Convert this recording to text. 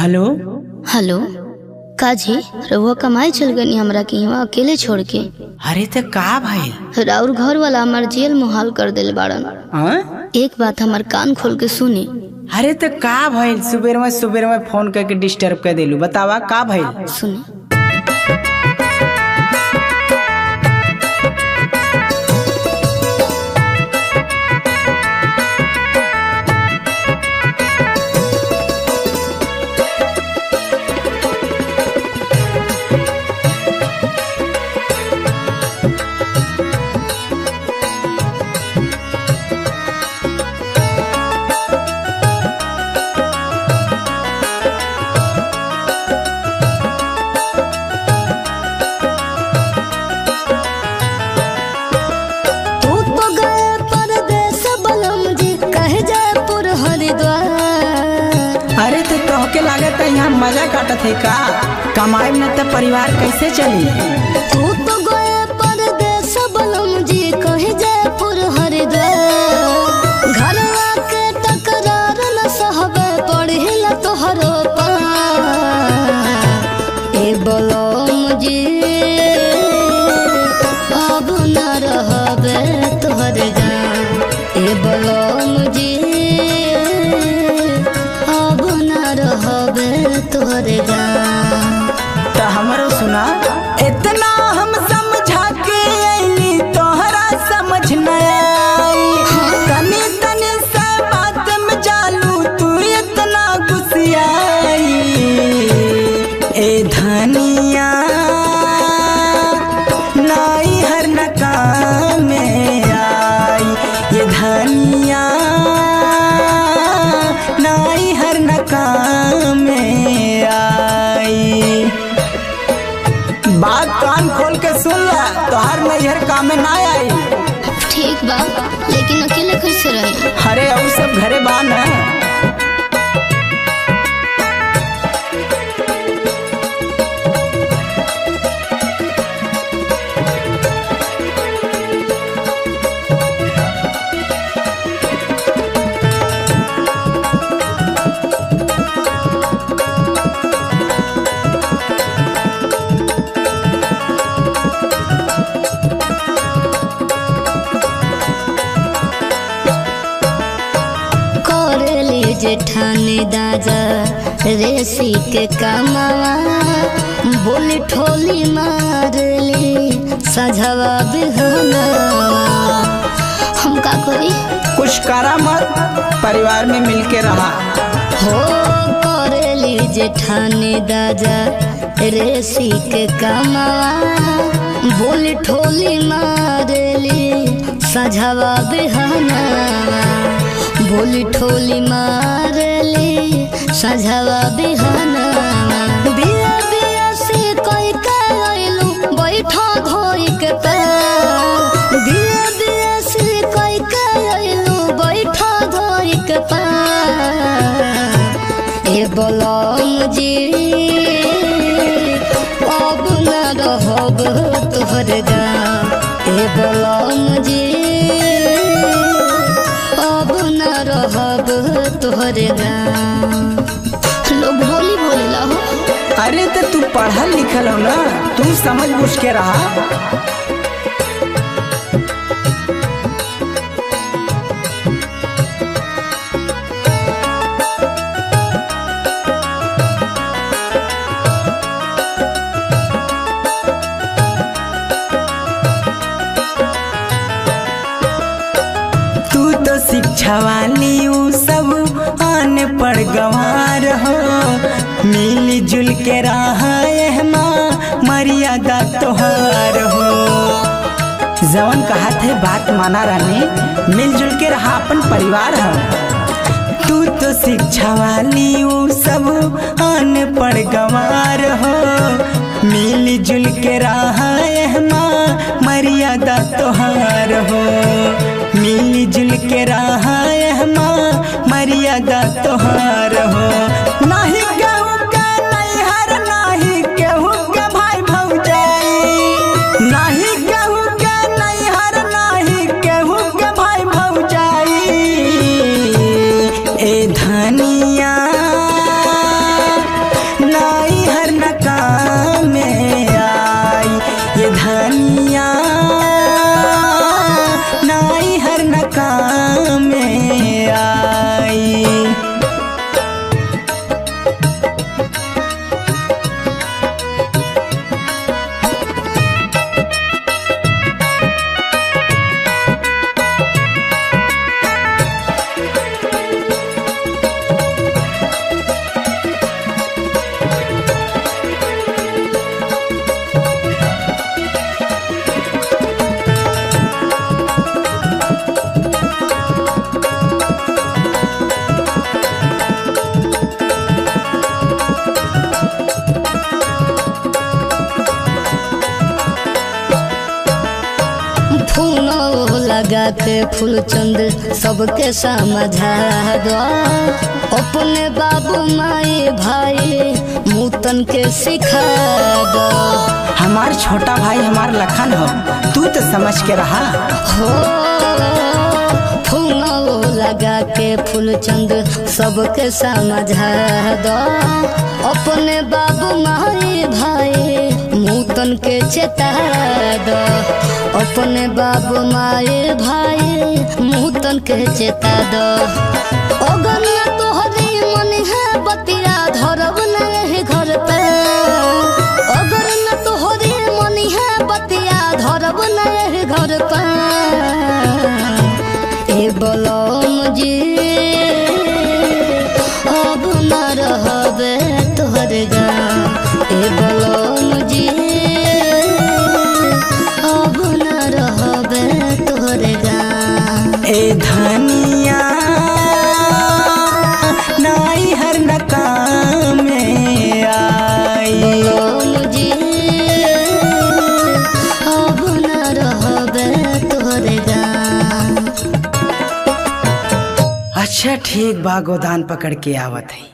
Hello hello काजी रहुआ कमाई चल गई हमरा के यहाँ अकेले छोड़ के। अरे तो का भाई राउर घर वाला हमार जेल मुहाल कर दिल बाड़न। एक बात हमार कान खोल के सुनी। अरे तो का भाई सुबेर में फोन करके डिस्टर्ब कर दिलू, बतावा का भाई। सुनी के लागत है यहाँ मजा काटत है का, कमाई न तो परिवार कैसे चली। तू तो गए परदेस बलम जी कहे जयपुर हरिद्वार, घर आके टकरार न सहबे पढ़िल तोहरो पार। ए बलम जी अब न रहबे तोहर गाँव, ए बलम जी तोहरे गाँव। तो हमारो सुना, इतना हम समझा के आईली तोहरा समझ न आई। तनी तनी से बात में जालू तू इतना गुस्सियाई। ए धनिया नाई हर नकाम में आई, ये धनिया नाई हर नकाम में आई। बात कान खोल के सुन ला, तो हर नैहर काम में ना आई। ठीक बा, लेकिन अकेले कैसे रही। अरे और सब घरे बान है। जेठानी दादा रेसी के कमावा, बोली ठोली मारली सझवा बिहना। हम का करी, कुछ करा मत, परिवार में मिलके रहा। हो करेली जेठानी दादा रेसी के कमावा, बोली ठोली मारली सझवा बिहना। बोली ठोली मारली सझवा बिहना। बिया बिया से कोई कहलू बैठा धोई के पैर, बिया बिया से कोई कहलू बैठा धोई के पैर। ए बलम जी अब न रहब तोहर गाँव, ए बलम जी रहब तोहरे गाँव। लोग बोली बोलेला हो। अरे तो तू पढ़ल लिखल हो ना, तू समझ बुझ के रहा। शिक्षा वाली ऊ सब अनपढ़ गंवार हो, मिली जुल के रहा मर्यादा तोहार हो। जवन कहत है बात माना रानी, मिलजुल के रहा अपन परिवार हो। तू तो शिक्षा वाली ऊ सब अनपढ़ गंवार हो, मिली जुल के रहा मर्यादा तोहार हो। मिली जुल के रहा मर्यादा तोहार हो। नहीं केहू के नैहर, नहीं केहू के भाई भौजाई, नहीं केहू के नैहर, नहीं केहू के भाई भौजाई। ए धनिया काम में आई। लगा के फूल चंद सबके समझा दो, अपने बाबू माई भाई मूतन के सिखा दो। हमार छोटा भाई हमार लखन हो, तू तो समझ के रहा हो। फूल लगा के फूल चंद सबके समझा दो, अपने बाबू माई भाई मूतन के चेता दो, अपने बाबू माए भाई मूतन के चेता दो। अगर न तोहरी मन है बतिया धरब नहीं घर पे, अगर न तोहरी मन है बतिया धरब नहीं घर पे। ए बलम जी अब न रहबे तोहर गाँव, ए बलम जी ए धनिया नाई हर न काम में आई। जी अब न रहबे तोहरे गाँव। अच्छा ठीक बा, गोदान पकड़ के आवत है।